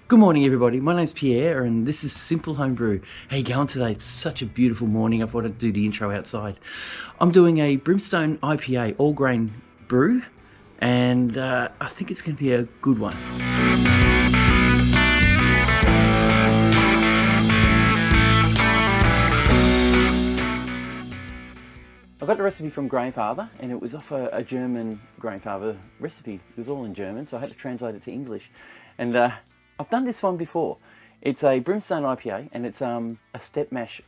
Good morning everybody, my name's Pierre and this is Simple Home Brew. How you going today? It's such a beautiful morning. I thought I'd do the intro outside. I'm doing a Brimstone IPA all grain brew and I think it's going to be a good one. I got the recipe from Grainfather and it was off a German Grainfather recipe. It was all in German, so I had to translate it to English. And I've done this one before. It's a Brimstone IPA and it's a step mash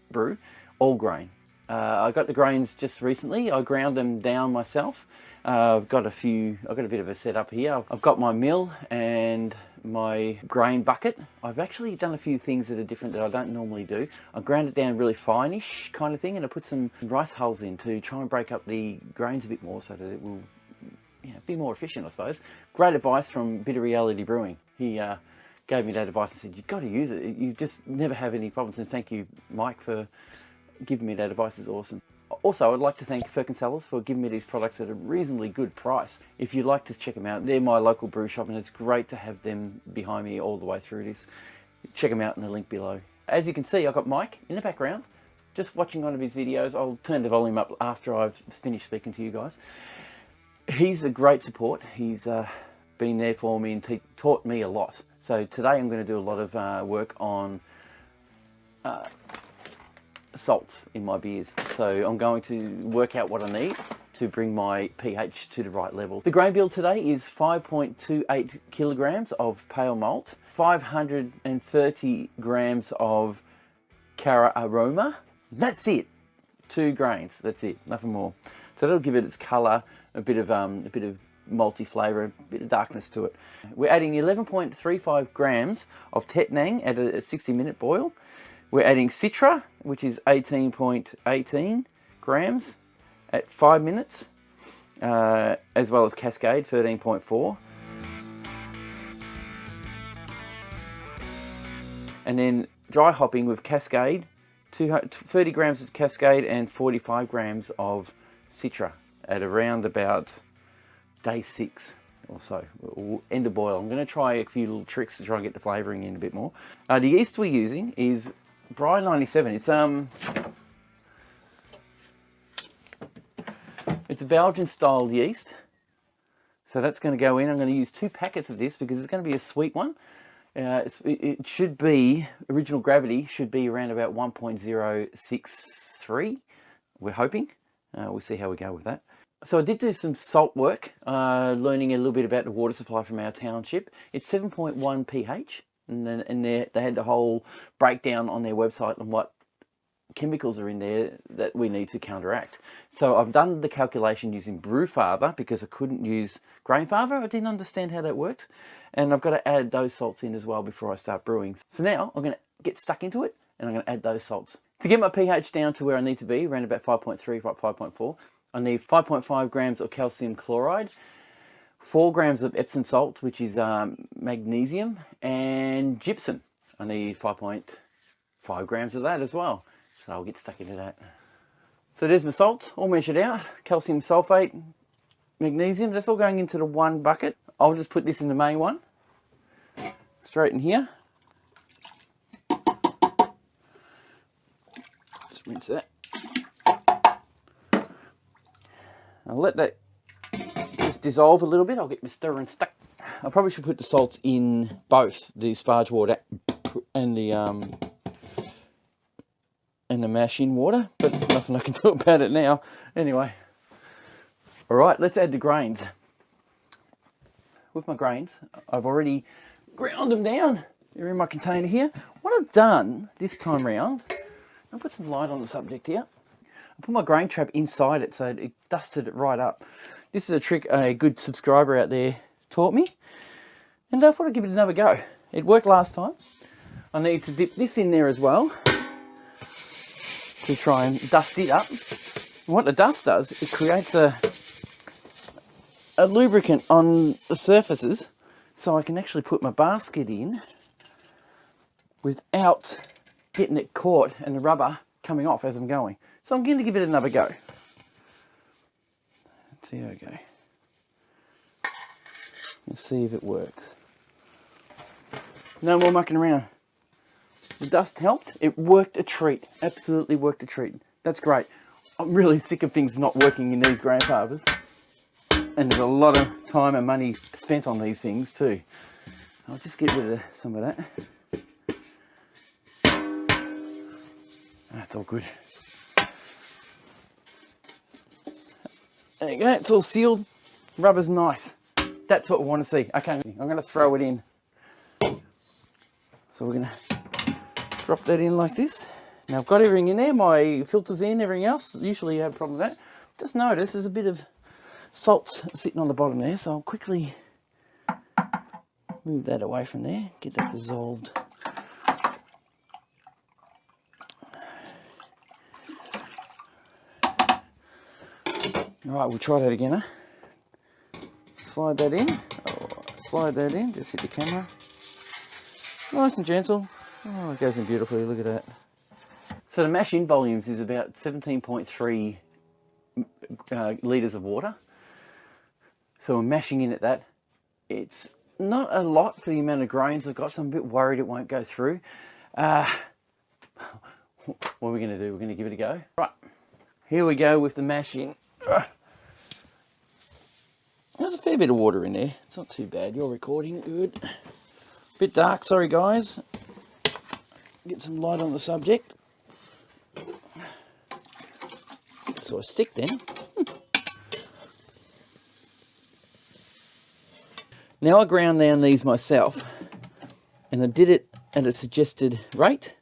brew, all grain. I got the grains just recently. I ground them down myself. I've got a bit of a setup here. I've got my mill and my grain bucket. I've actually done a few things that are different that I don't normally do. I ground it down really fine-ish kind of thing, and I put some rice hulls in to try and break up the grains a bit more so that it will be more efficient, I suppose. Great advice from Bit of Reality Brewing. He gave me that advice and said, you've got to use it. You just never have any problems. And thank you, Mike, for giving me that advice. It's awesome. Also, I'd like to thank Ferment for giving me these products at a reasonably good price. If you'd like to check them out, they're my local brew shop and it's great to have them behind me all the way through this. Check them out in the link below. As you can see, I've got Mike in the background, just watching one of his videos. I'll turn the volume up after I've finished speaking to you guys. He's a great support. He's been there for me and taught me a lot. So today I'm going to do a lot of work on salts in my beers. So I'm going to work out what I need to bring my pH to the right level. The grain build today is 5.28 kilograms of pale malt, 530 grams of Cara aroma. That's it. 2 grains. That's it. Nothing more. So that'll give it its colour, a bit of malty flavour, a bit of darkness to it. We're adding 11.35 grams of Tetnang at a 60-minute boil. We're adding Citra, which is 18.18 grams at 5 minutes, as well as Cascade, 13.4. And then dry hopping with Cascade, 30 grams of Cascade and 45 grams of Citra at around about day 6 or so, or end of boil. I'm going to try a few little tricks to try and get the flavouring in a bit more. The yeast we're using is Bry 97. It's a Belgian style yeast, so that's going to go in. I'm going to use 2 packets of this because it's going to be a sweet one. It should be, original gravity should be around about 1.063. We're hoping. We'll see how we go with that. So I did do some salt work, learning a little bit about the water supply from our township. It's 7.1 pH, and they had the whole breakdown on their website on what chemicals are in there that we need to counteract. So I've done the calculation using Brewfather because I couldn't use Grainfather. I didn't understand how that worked, and I've got to add those salts in as well before I start brewing. So now I'm going to get stuck into it, and I'm going to add those salts. To get my pH down to where I need to be, around about 5.3, 5.4, I need 5.5 grams of calcium chloride, 4 grams of Epsom salt, which is magnesium, and gypsum. I need 5.5 grams of that as well. So I'll get stuck into that. So there's my salts, all measured out. Calcium sulfate, magnesium, that's all going into the one bucket. I'll just put this in the main one, straight in here. Just rinse that. I'll let that just dissolve a little bit. I'll get my stirring stuck. I probably should put the salts in both the Sparge water and the mash in water, but nothing I can do about it now. Anyway, all right, let's add the grains. With my grains, I've already ground them down. They're in my container here. What I've done this time round, I'll put some light on the subject here. I put my grain trap inside it so it dusted it right up. This is a trick a good subscriber out there taught me, and I thought I'd give it another go. It worked last time. I need to dip this in there as well to try and dust it up. And what the dust does, it creates a lubricant on the surfaces, so I can actually put my basket in without getting it caught and the rubber coming off as I'm going. So I'm going to give it another go. Let's see how we go. Let's see if it works. No more mucking around. The dust helped. It worked a treat. Absolutely worked a treat. That's great. I'm really sick of things not working in these grain harbors. And there's a lot of time and money spent on these things too. I'll just get rid of some of that. That's all good. There you go, it's all sealed. Rubber's nice. That's what we want to see. Okay, I'm going to throw it in. So we're going to drop that in like this. Now I've got everything in there, my filter's in, everything else. Usually you have a problem with that. Just notice there's a bit of salts sitting on the bottom there, so I'll quickly move that away from there, get that dissolved. Alright, we'll try that again, huh? Slide that in, slide that in, just hit the camera. Nice and gentle. Oh, it goes in beautifully, look at that. So the mash in volumes is about 17.3 litres of water. So we're mashing in at that. It's not a lot for the amount of grains I've got, so I'm a bit worried it won't go through. What are we going to do? We're going to give it a go. Right, here we go with the mash in. There's a fair bit of water in there. It's not too bad. You're recording, good. Bit dark, sorry guys. Get some light on the subject. So a stick then. Now I ground down these myself, and I did it at a suggested rate,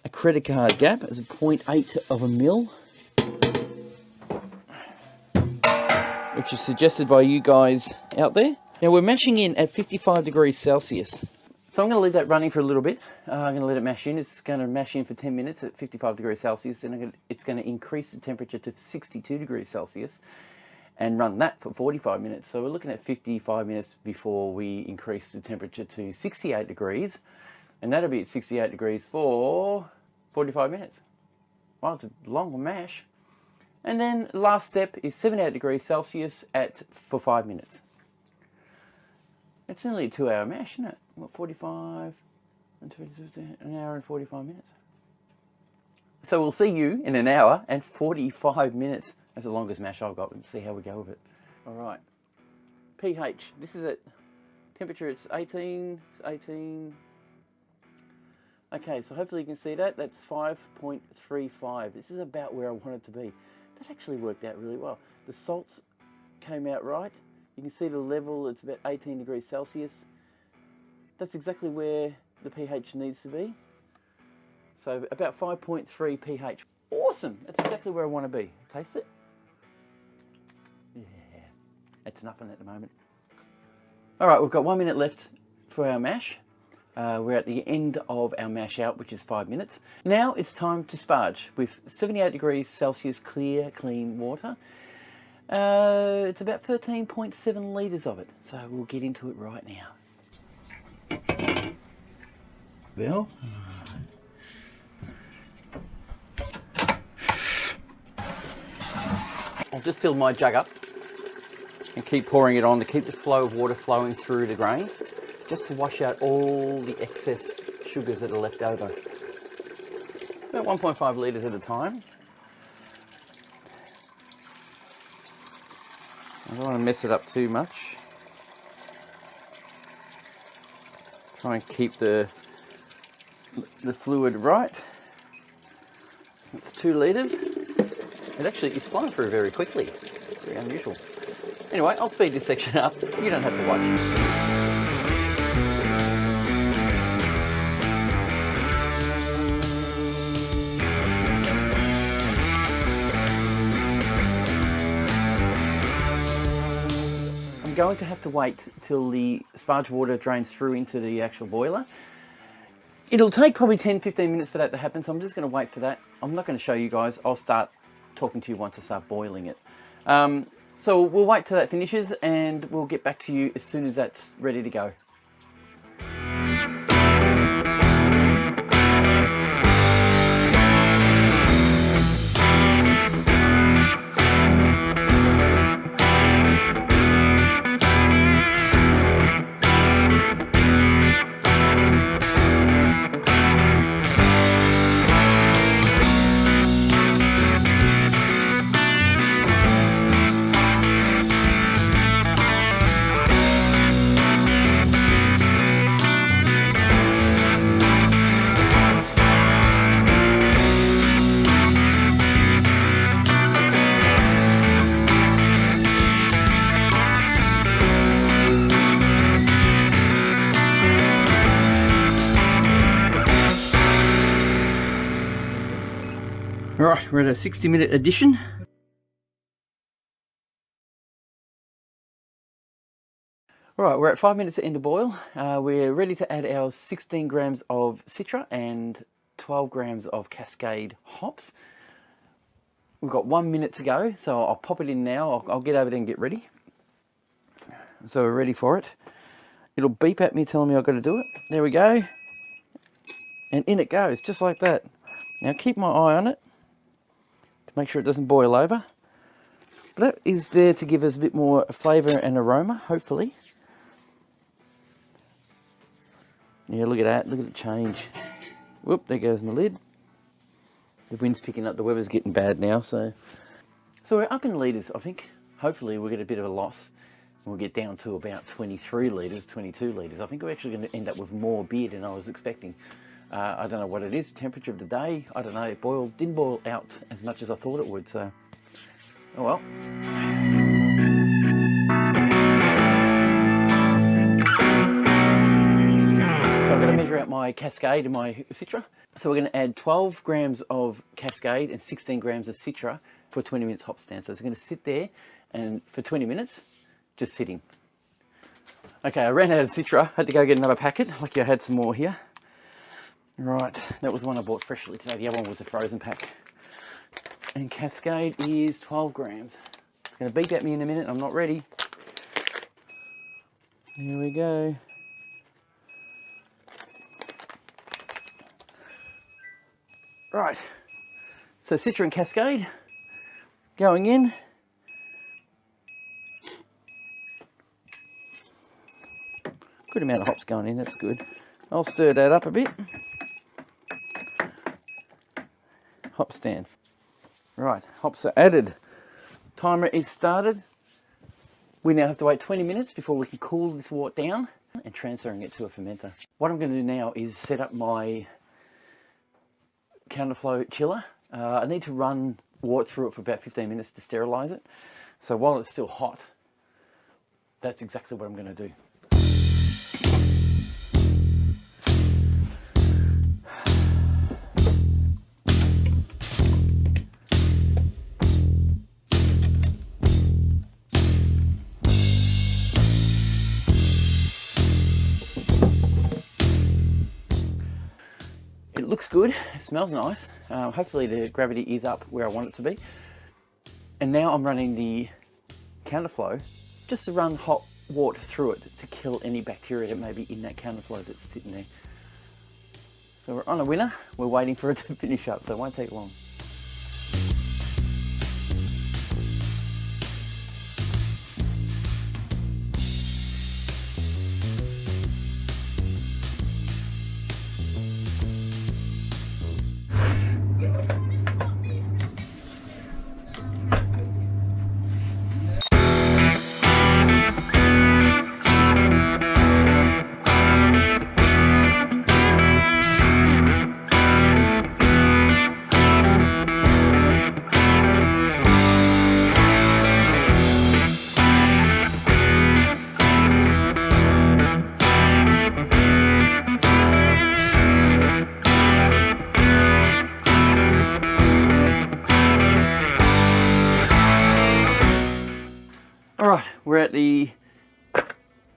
a credit card gap as a 0.8 of a mil, which is suggested by you guys out there. Now we're mashing in at 55 degrees Celsius. So I'm going to leave that running for a little bit. I'm going to let it mash in. It's going to mash in for 10 minutes at 55 degrees Celsius. Then it's going to increase the temperature to 62 degrees Celsius and run that for 45 minutes. So we're looking at 55 minutes before we increase the temperature to 68 degrees. And that'll be at 68 degrees for 45 minutes. Well, it's a long mash. And then last step is 78 degrees Celsius for 5 minutes. It's only a 2-hour mash, isn't it? What, 45, an hour and 45 minutes. So we'll see you in an hour and 45 minutes. That's the longest mash I've got. Let's see how we go with it. All right. pH. This is at temperature. It's 18. Okay, so hopefully you can see that. That's 5.35. This is about where I want it to be. That actually worked out really well. The salts came out right. You can see the level. It's about 18 degrees Celsius. That's exactly where the pH needs to be. So about 5.3 pH. Awesome. That's exactly where I want to be. Taste it. Yeah, it's nothing at the moment. All right, we've got 1 minute left for our mash. We're at the end of our mash out, which is 5 minutes. Now it's time to sparge with 78 degrees Celsius clear, clean water. It's about 13.7 litres of it. So we'll get into it right now. Bill? I'll just fill my jug up and keep pouring it on to keep the flow of water flowing through the grains, just to wash out all the excess sugars that are left over. About 1.5 litres at a time. I don't want to mess it up too much. Try and keep the fluid right. It's 2 litres. It actually is flowing through very quickly. Very unusual. Anyway, I'll speed this section up. You don't have to watch. I'm going to have to wait till the sparge water drains through into the actual boiler. It'll take probably 10-15 minutes for that to happen, so I'm just going to wait for that. I'm not going to show you guys. I'll start talking to you once I start boiling it. So we'll wait till that finishes and we'll get back to you as soon as that's ready to go. Alright, we're at a 60-minute edition. Alright, we're at 5 minutes at end of boil. We're ready to add our 16 grams of Citra and 12 grams of Cascade hops. We've got 1 minute to go, so I'll pop it in now. I'll get over there and get ready. So we're ready for it. It'll beep at me telling me I've got to do it. There we go. And in it goes, just like that. Now keep my eye on it to make sure it doesn't boil over. But that is there to give us a bit more flavour and aroma, hopefully. Yeah, look at that. Look at the change. Whoop, there goes my lid. The wind's picking up. The weather's getting bad now, so we're up in litres, I think. Hopefully we'll get a bit of a loss. And we'll get down to about 23 litres, 22 litres. I think we're actually going to end up with more beer than I was expecting. I don't know what it is, temperature of the day. I don't know. It didn't boil out as much as I thought it would, so oh well. So I'm going to measure out my Cascade and my Citra. So we're going to add 12 grams of Cascade and 16 grams of Citra for 20 minutes hop stand. So it's going to sit there and for 20 minutes, just sitting. Okay, I ran out of Citra. Had to go get another packet. Lucky I had some more here. Right, that was the one I bought freshly today. The other one was a frozen pack. And Cascade is 12 grams. It's going to beep at me in a minute. I'm not ready. Here we go. Right, so Citra and Cascade going in. Good amount of hops going in, that's good. I'll stir that up a bit. Hop stand. Right, hops are added. Timer is started. We now have to wait 20 minutes before we can cool this wort down and transferring it to a fermenter. What I'm going to do now is set up my counterflow chiller. I need to run wort through it for about 15 minutes to sterilise it. So while it's still hot, that's exactly what I'm going to do. It looks good, it smells nice. Hopefully the gravity is up where I want it to be. And now I'm running the counterflow just to run hot water through it to kill any bacteria that may be in that counterflow that's sitting there. So we're on a winner, we're waiting for it to finish up, so it won't take long. Alright, we're at the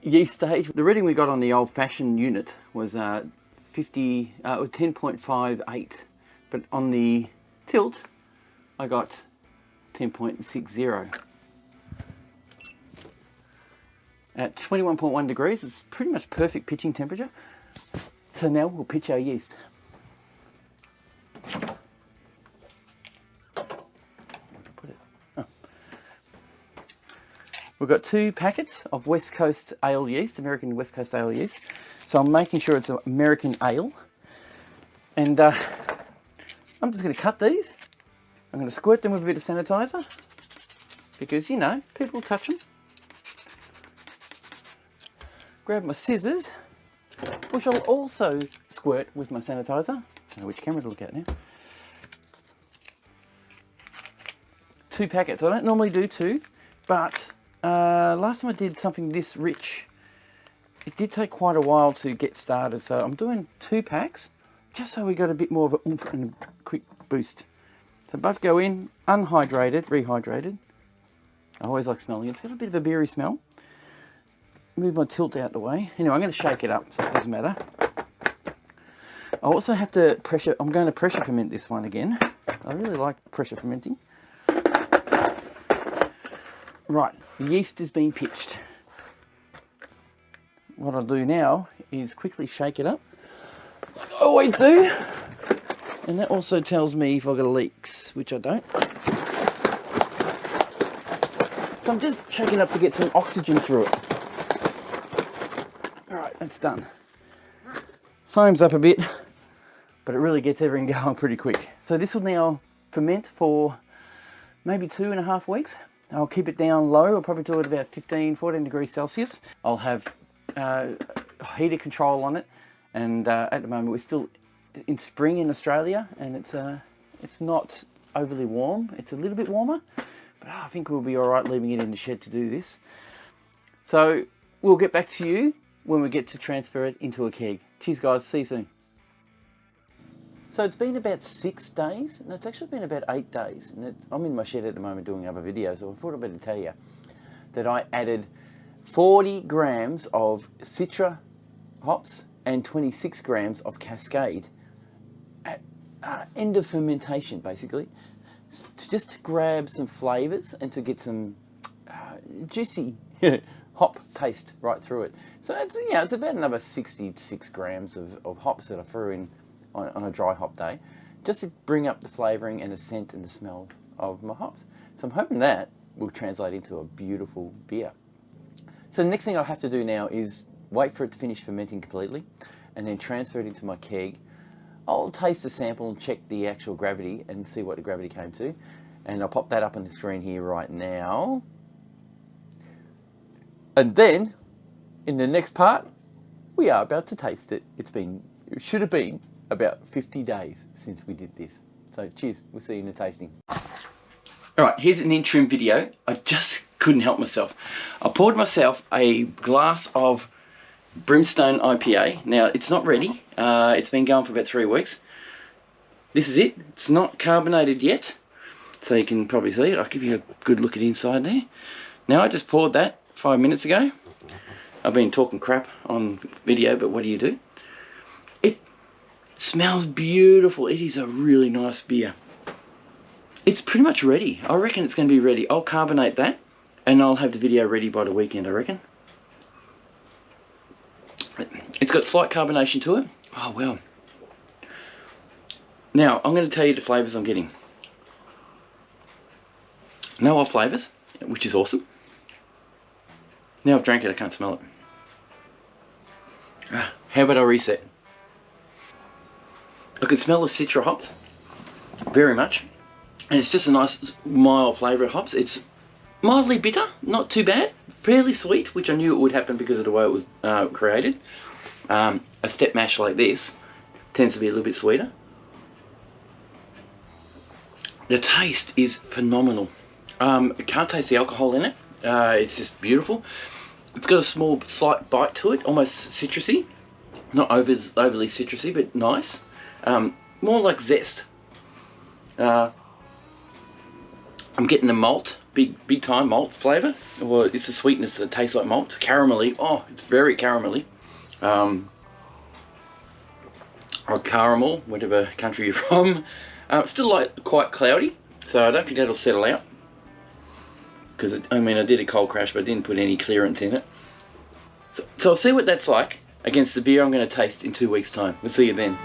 yeast stage. The reading we got on the old-fashioned unit was 10.58, but on the tilt I got 10.60. At 21.1 degrees, it's pretty much perfect pitching temperature. So now we'll pitch our yeast. We've got 2 packets of West Coast ale yeast, American West Coast ale yeast. So I'm making sure it's an American ale. And I'm just going to cut these. I'm going to squirt them with a bit of sanitizer. Because, you know, people touch them. Grab my scissors, which I'll also squirt with my sanitizer. I don't know which camera to look at now. 2 packets. I don't normally do 2, but last time I did something this rich, it did take quite a while to get started, so I'm doing 2 packs just so we got a bit more of a oomph and a quick boost. So both go in, unhydrated, rehydrated. I always like smelling it. It's got a bit of a beery smell. Move my tilt out the way. Anyway, I'm going to shake it up, so it doesn't matter. I also have to pressure, I'm going to pressure ferment this one again. I really like pressure fermenting. Right, the yeast is being pitched. What I'll do now is quickly shake it up. Like I always do. And that also tells me if I've got leaks, which I don't. So I'm just shaking up to get some oxygen through it. Alright, that's done. Foams up a bit, but it really gets everything going pretty quick. So this will now ferment for maybe 2.5 weeks. I'll keep it down low. I'll probably do it about 15, 14 degrees Celsius. I'll have heater control on it. And at the moment we're still in spring in Australia, and it's not overly warm. It's a little bit warmer, but I think we'll be all right leaving it in the shed to do this. So we'll get back to you when we get to transfer it into a keg. Cheers guys, see you soon. So it's been about 6 days, and it's actually been about 8 days. And I'm in my shed at the moment doing other videos, so I thought I'd better tell you that I added 40 grams of Citra hops and 26 grams of Cascade at end of fermentation, basically, just to grab some flavours and to get some juicy hop taste right through it. So it's about another 66 grams of hops that I threw in on a dry hop day, just to bring up the flavouring and the scent and the smell of my hops. So I'm hoping that will translate into a beautiful beer. So the next thing I'll have to do now is wait for it to finish fermenting completely and then transfer it into my keg. I'll taste the sample and check the actual gravity and see what the gravity came to. And I'll pop that up on the screen here right now. And then, in the next part, we are about to taste it. It should have been about 50 days since we did this. So cheers, we'll see you in the tasting. Alright, here's an interim video. I just couldn't help myself. I poured myself a glass of Brimstone IPA. Now, it's not ready. It's been going for about 3 weeks. This is it. It's not carbonated yet, so you can probably see it. I'll give you a good look at inside there. Now, I just poured that 5 minutes ago. I've been talking crap on video, but what do you do? It smells beautiful. It is a really nice beer. It's pretty much ready. I reckon it's going to be ready. I'll carbonate that, and I'll have the video ready by the weekend, I reckon. It's got slight carbonation to it. Oh, well. Now, I'm going to tell you the flavours I'm getting. No off flavours, which is awesome. Now I've drank it, I can't smell it. How about I reset? I can smell the Citra hops, very much. And it's just a nice, mild flavour of hops. It's mildly bitter, not too bad. Fairly sweet, which I knew it would happen because of the way it was created. A step mash like this tends to be a little bit sweeter. The taste is phenomenal. I can't taste the alcohol in it. It's just beautiful. It's got a slight bite to it, almost citrusy. Not overly citrusy, but nice. More like zest. I'm getting the malt, big time malt flavour. Well, it's a sweetness that tastes like malt. Caramelly. Oh, it's very caramelly. Or caramel, whatever country you're from. Still like quite cloudy, so I don't think that'll settle out. Because I did a cold crash, but I didn't put any clearance in it. So I'll see what that's like against the beer I'm going to taste in 2 weeks' time. We'll see you then.